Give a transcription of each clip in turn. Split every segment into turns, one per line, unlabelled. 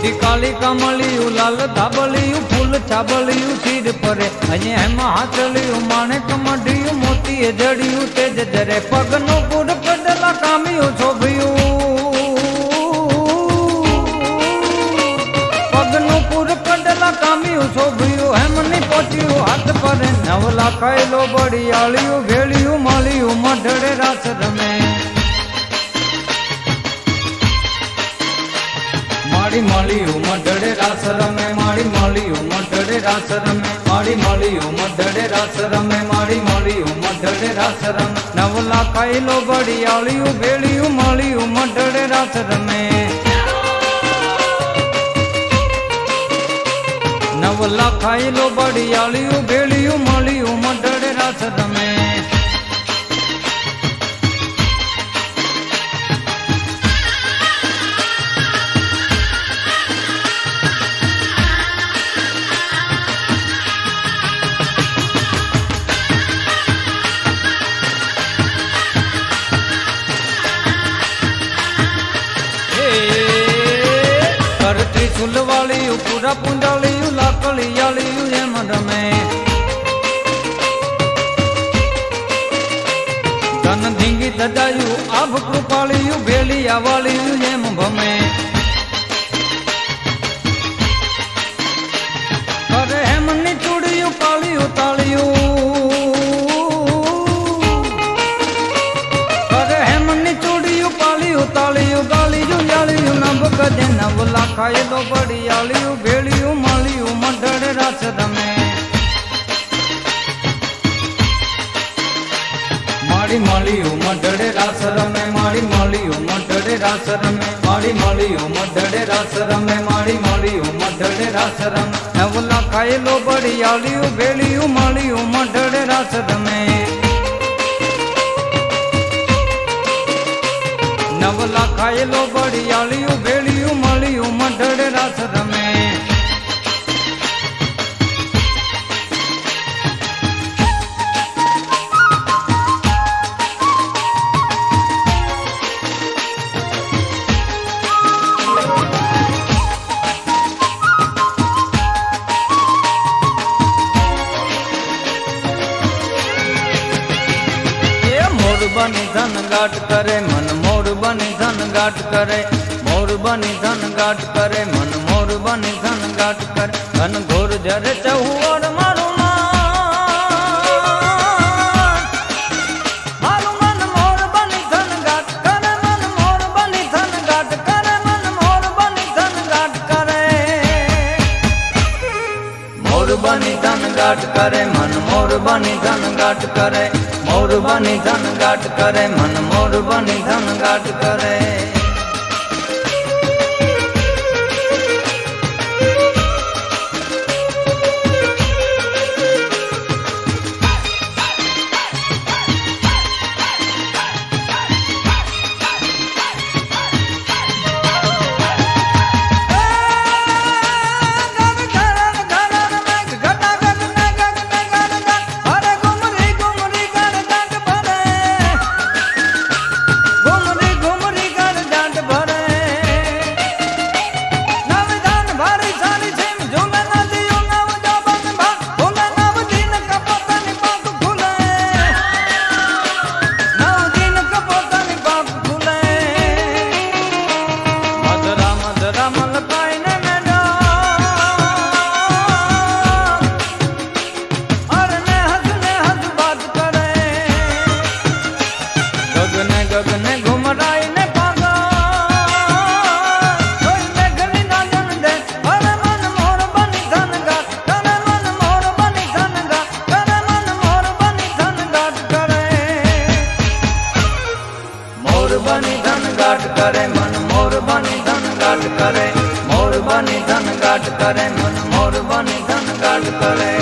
मीठी काली कमलियू लाल धाबलियू फूल छाबलियू सिर परे अजे हेम हाथलियू माणेक मढियू मोती जड़ियू तेज जरे पगनो पुर कदला कामियू शोभियू पगनो पुर कदला कामियू शोभियू हेमनी पोचियू हाथ पर नवला खायलो बड़ियालियू भेड़ियू मालियू मढड़े रास रमे माड़ी मालियू मढड़े रास रमे माड़ी मालियू मढड़े रास रमे माड़ी मालियू मढड़े रास रमे माड़ी मालियू मढड़े रास रमे नवला खायलो बड़ियालियू भेड़ियू मालियू मढड़े रास रमे नवला खायलो बड़ियालियू भेड़ियू मालियू मढड़े रास रमे त्रिशूलवालियू पूरा पुंजालियू लाकड़ियालियू एम रमे धन धींगी दजायू आभ कृपालियू भेलिया वालियू एम भमे करे हेमनी चूड़ियू कालियू तालियू करे हेमनी चूड़ियू कालियू तालियू गालियू यालियू नभ गजे नवला खायलो बड़ियालियू भेड़ियू मालियू मढड़े रास रमे माड़ी मालियू मढड़े रास रमे माड़ी मालियू मढड़े रास रमे माड़ी मालियू मढड़े रास रमे माड़ी मालियू मढड़े रास रमे नवला खायलो बड़ियालियू भेड़ियू मालियू मढड़े रास रमे नवला खायलो बड़ियालियू भेड़ियू मालियू मढड़े रास रमे बनी धन गाट करे मन मोर बनी धन गाट करे मोर बनी धन गाट करे मन मोर बनी धन गाट करे घन घोर जरे चहुर मारू मारू मन मोर बनी धन गाट करे मन मोर बनी धन गाट करे मन मोर बनी धन गाट करे मोर बनी धन गाट करे मन मोर बनी धन गाट करे मोर बनी धन गाट करे मन मोर बनी धन गाट करे करे मन मोर बनी धन गाट करे।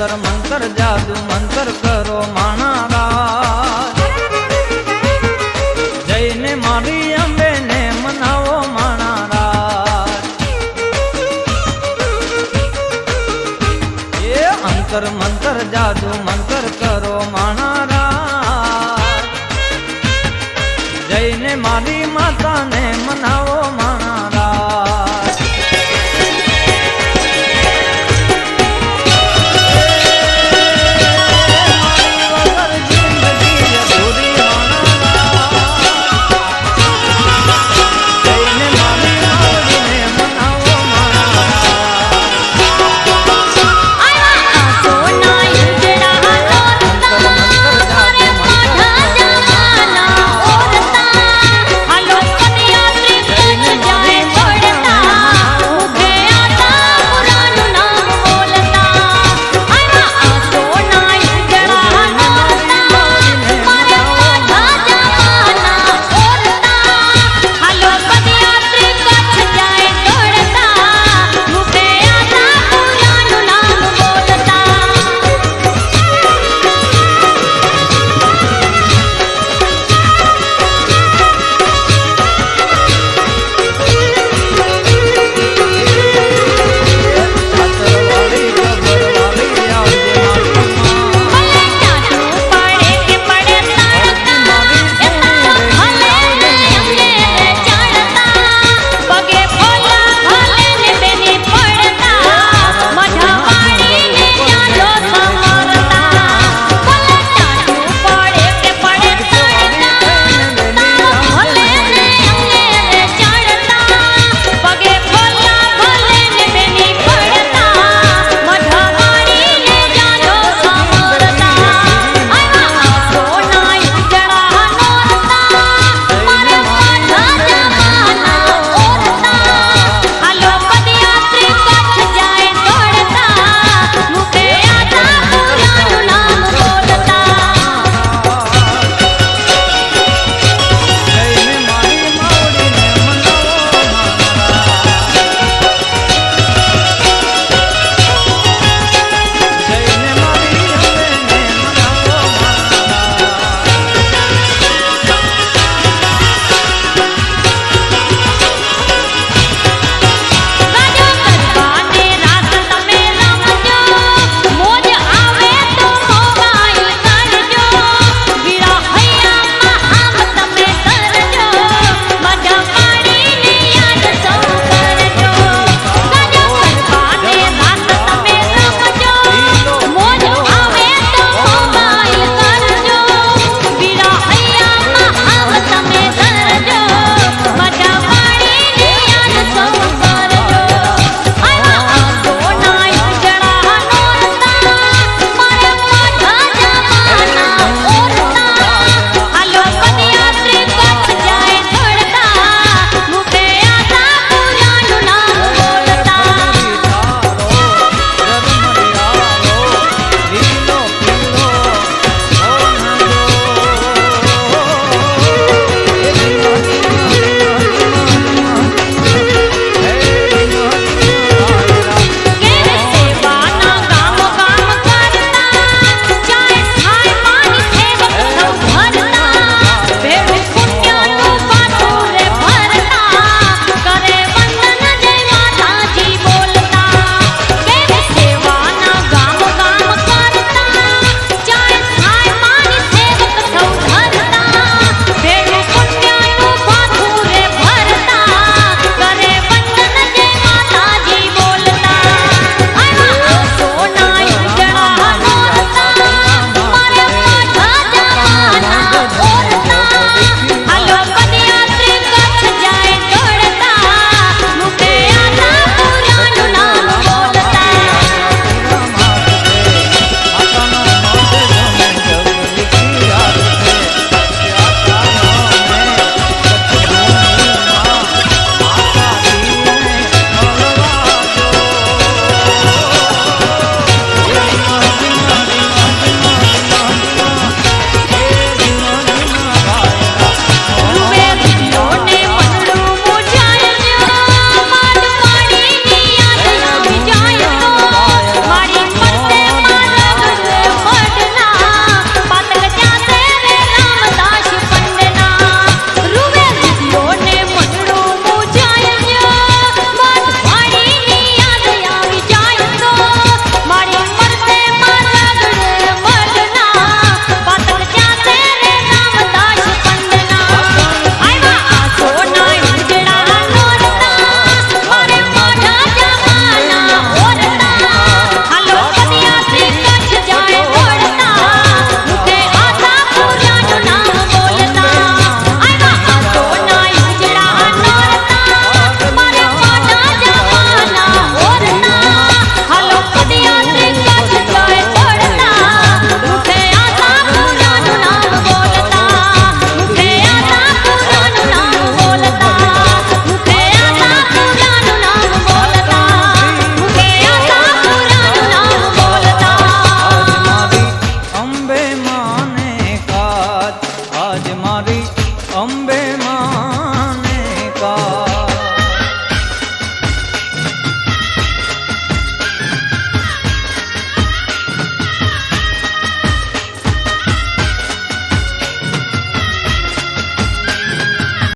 જંતર મંતર જાદુ મંતર કરો માણારાજ જઈને મારી અંબે ને મનાવો માણારાજ એ અંતર મંતર જાદુ મંતર કરો માણારાજ જઈને મારી માતાને મનાવો